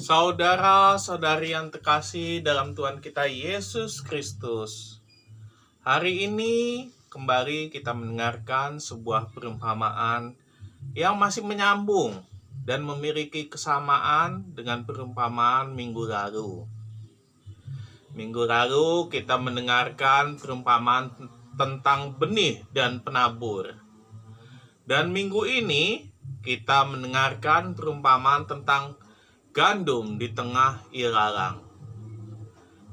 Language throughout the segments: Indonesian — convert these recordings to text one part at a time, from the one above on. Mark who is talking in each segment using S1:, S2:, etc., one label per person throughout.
S1: Saudara-saudari yang terkasih dalam Tuhan kita Yesus Kristus, hari ini kembali kita mendengarkan sebuah perumpamaan yang masih menyambung dan memiliki kesamaan dengan perumpamaan minggu lalu. Minggu lalu kita mendengarkan perumpamaan tentang benih dan penabur. Dan minggu ini kita mendengarkan perumpamaan tentang gandum di tengah ilalang.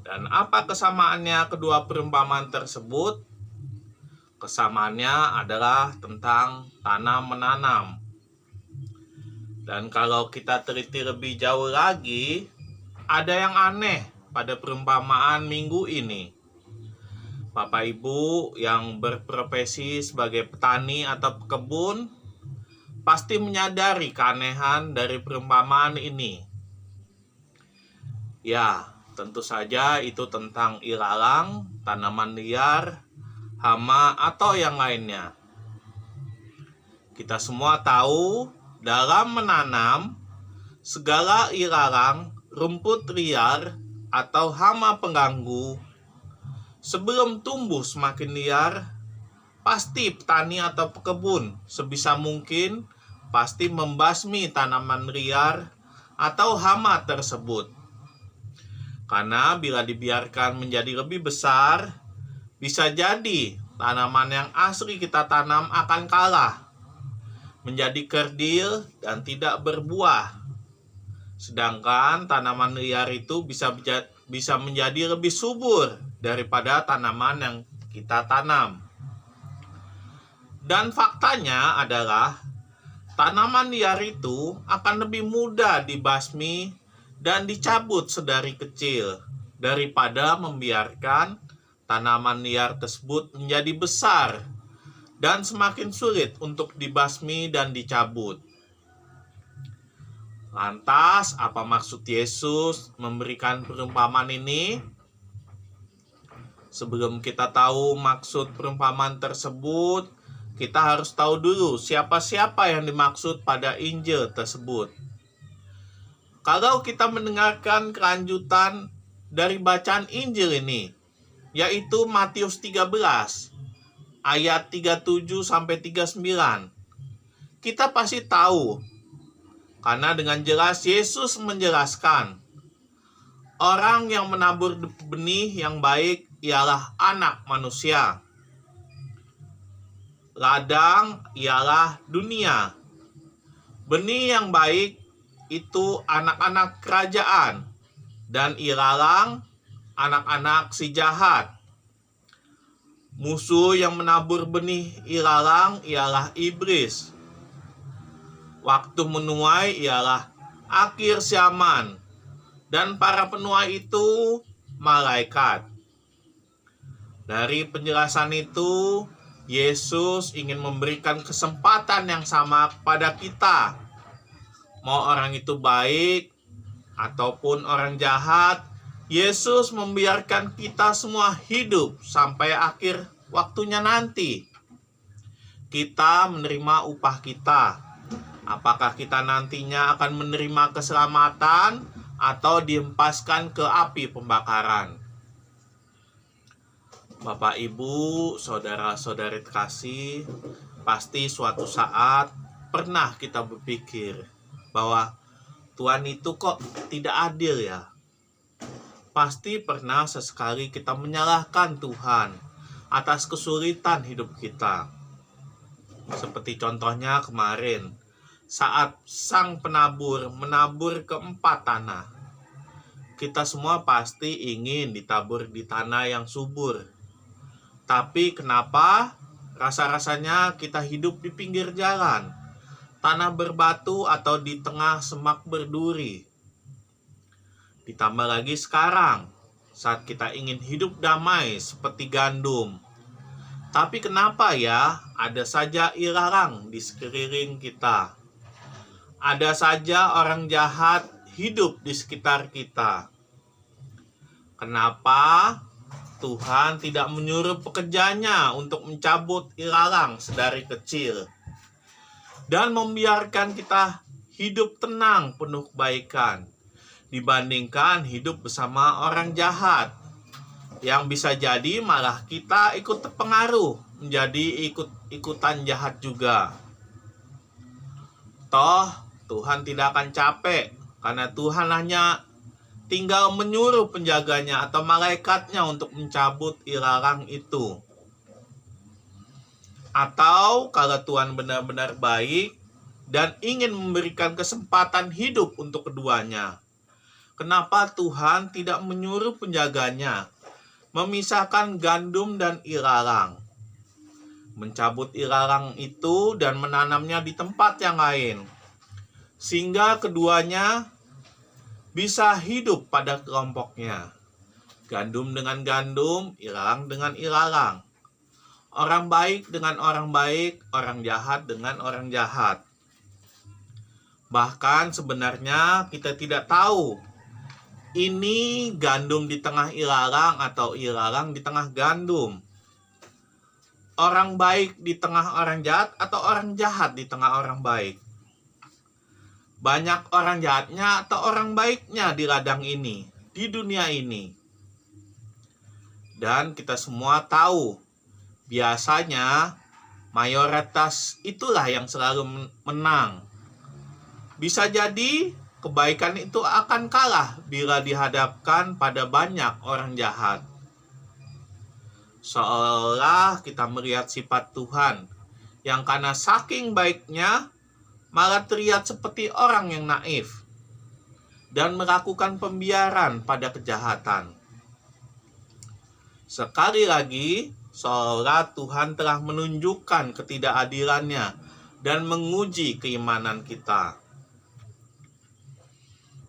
S1: Dan apa kesamaannya kedua perumpamaan tersebut? Kesamaannya adalah tentang tanam menanam. Dan kalau kita teliti lebih jauh lagi, ada yang aneh pada perumpamaan minggu ini. Bapak Ibu yang berprofesi sebagai petani atau pekebun pasti menyadari keanehan dari perumpamaan ini. Ya, tentu saja itu tentang ilalang, tanaman liar, hama, atau yang lainnya. Kita semua tahu, dalam menanam, segala ilalang, rumput liar, atau hama pengganggu, sebelum tumbuh semakin liar, pasti petani atau pekebun sebisa mungkin pasti membasmi tanaman liar atau hama tersebut. Karena bila dibiarkan menjadi lebih besar, bisa jadi tanaman yang asli kita tanam akan kalah, menjadi kerdil dan tidak berbuah. Sedangkan tanaman liar itu bisa menjadi lebih subur daripada tanaman yang kita tanam. Dan faktanya adalah tanaman liar itu akan lebih mudah dibasmi dan dicabut sedari kecil daripada membiarkan tanaman liar tersebut menjadi besar dan semakin sulit untuk dibasmi dan dicabut. Lantas, apa maksud Yesus memberikan perumpamaan ini? Sebelum kita tahu maksud perumpamaan tersebut, kita harus tahu dulu siapa-siapa yang dimaksud pada Injil tersebut. Kalau kita mendengarkan kelanjutan dari bacaan Injil ini, yaitu Matius 13 ayat 37-39, kita pasti tahu, karena dengan jelas Yesus menjelaskan, orang yang menabur benih yang baik ialah anak manusia. Ladang ialah dunia. Benih yang baik itu anak-anak kerajaan, dan ilalang anak-anak si jahat. Musuh yang menabur benih ilalang ialah iblis. Waktu menuai ialah akhir zaman, dan para penuai itu malaikat. Dari penjelasan itu, Yesus ingin memberikan kesempatan yang sama kepada kita. Mau orang itu baik ataupun orang jahat, Yesus membiarkan kita semua hidup sampai akhir waktunya nanti. Kita menerima upah kita. Apakah kita nantinya akan menerima keselamatan atau dihempaskan ke api pembakaran? Bapak, Ibu, saudara-saudari terkasih, pasti suatu saat pernah kita berpikir bahwa Tuhan itu kok tidak adil ya? Pasti pernah sesekali kita menyalahkan Tuhan atas kesulitan hidup kita. Seperti contohnya kemarin, saat sang penabur menabur ke 4 tanah. Kita semua pasti ingin ditabur di tanah yang subur. Tapi kenapa rasa-rasanya kita hidup di pinggir jalan, tanah berbatu atau di tengah semak berduri? Ditambah lagi sekarang, saat kita ingin hidup damai seperti gandum. Tapi kenapa ya ada saja ilalang di sekeliling kita? Ada saja orang jahat hidup di sekitar kita. Kenapa Tuhan tidak menyuruh pekerjanya untuk mencabut ilalang sedari kecil dan membiarkan kita hidup tenang penuh kebaikan dibandingkan hidup bersama orang jahat, yang bisa jadi malah kita ikut terpengaruh menjadi ikut-ikutan jahat juga. Toh Tuhan tidak akan capek, karena Tuhan hanya tinggal menyuruh penjaganya atau malaikatnya untuk mencabut ilalang itu. Atau kalau Tuhan benar-benar baik dan ingin memberikan kesempatan hidup untuk keduanya, kenapa Tuhan tidak menyuruh penjaganya memisahkan gandum dan ilalang, mencabut ilalang itu dan menanamnya di tempat yang lain, sehingga keduanya bisa hidup pada kelompoknya. Gandum dengan gandum, ilalang dengan ilalang. Orang baik dengan orang baik, orang jahat dengan orang jahat. Bahkan sebenarnya kita tidak tahu ini gandum di tengah ilalang atau ilalang di tengah gandum. Orang baik di tengah orang jahat atau orang jahat di tengah orang baik. Banyak orang jahatnya atau orang baiknya di ladang ini, di dunia ini. Dan kita semua tahu, biasanya mayoritas itulah yang selalu menang. Bisa jadi kebaikan itu akan kalah bila dihadapkan pada banyak orang jahat. Seolah kita melihat sifat Tuhan yang karena saking baiknya malah terlihat seperti orang yang naif dan melakukan pembiaran pada kejahatan. Sekali lagi, seolah Tuhan telah menunjukkan ketidakadilannya dan menguji keimanan kita.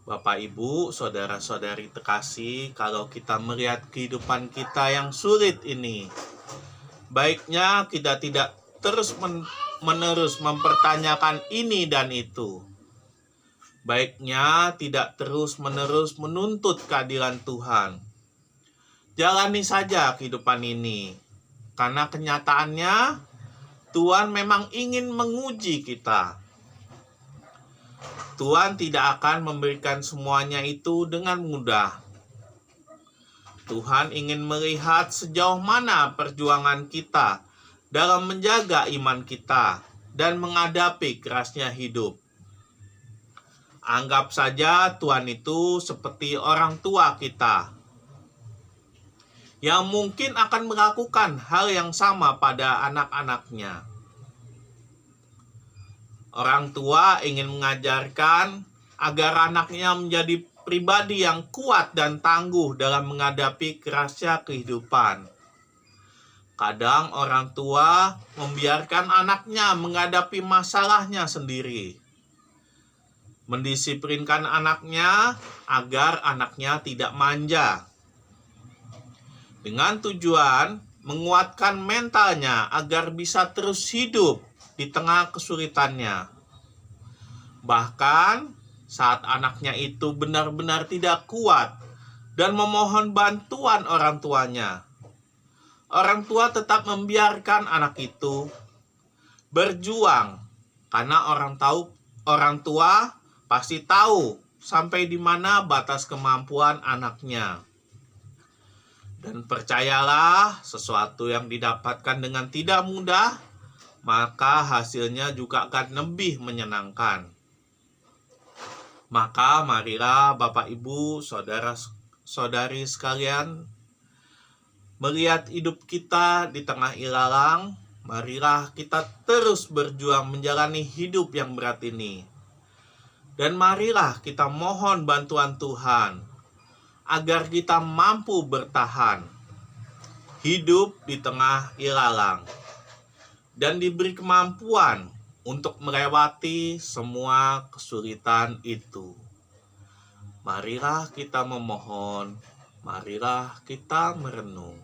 S1: Bapak, Ibu, saudara-saudari terkasih, kalau kita melihat kehidupan kita yang sulit ini, baiknya kita tidak terus-menerus mempertanyakan ini dan itu. Baiknya tidak terus-menerus menuntut keadilan Tuhan. Jalani saja kehidupan ini, karena kenyataannya Tuhan memang ingin menguji kita. Tuhan tidak akan memberikan semuanya itu dengan mudah. Tuhan ingin melihat sejauh mana perjuangan kita dalam menjaga iman kita dan menghadapi kerasnya hidup. Anggap saja Tuhan itu seperti orang tua kita, yang mungkin akan melakukan hal yang sama pada anak-anaknya. Orang tua ingin mengajarkan agar anaknya menjadi pribadi yang kuat dan tangguh dalam menghadapi kerasnya kehidupan. Kadang orang tua membiarkan anaknya menghadapi masalahnya sendiri. Mendisiplinkan anaknya agar anaknya tidak manja. Dengan tujuan menguatkan mentalnya agar bisa terus hidup di tengah kesulitannya. Bahkan saat anaknya itu benar-benar tidak kuat dan memohon bantuan orang tuanya, orang tua tetap membiarkan anak itu berjuang, karena orang tua pasti tahu sampai di mana batas kemampuan anaknya. Dan percayalah, sesuatu yang didapatkan dengan tidak mudah, maka hasilnya juga akan lebih menyenangkan. Maka marilah Bapak, Ibu, saudara-saudari sekalian, melihat hidup kita di tengah ilalang, marilah kita terus berjuang menjalani hidup yang berat ini. Dan marilah kita mohon bantuan Tuhan, agar kita mampu bertahan, hidup di tengah ilalang, dan diberi kemampuan untuk melewati semua kesulitan itu. Marilah kita memohon, marilah kita merenung.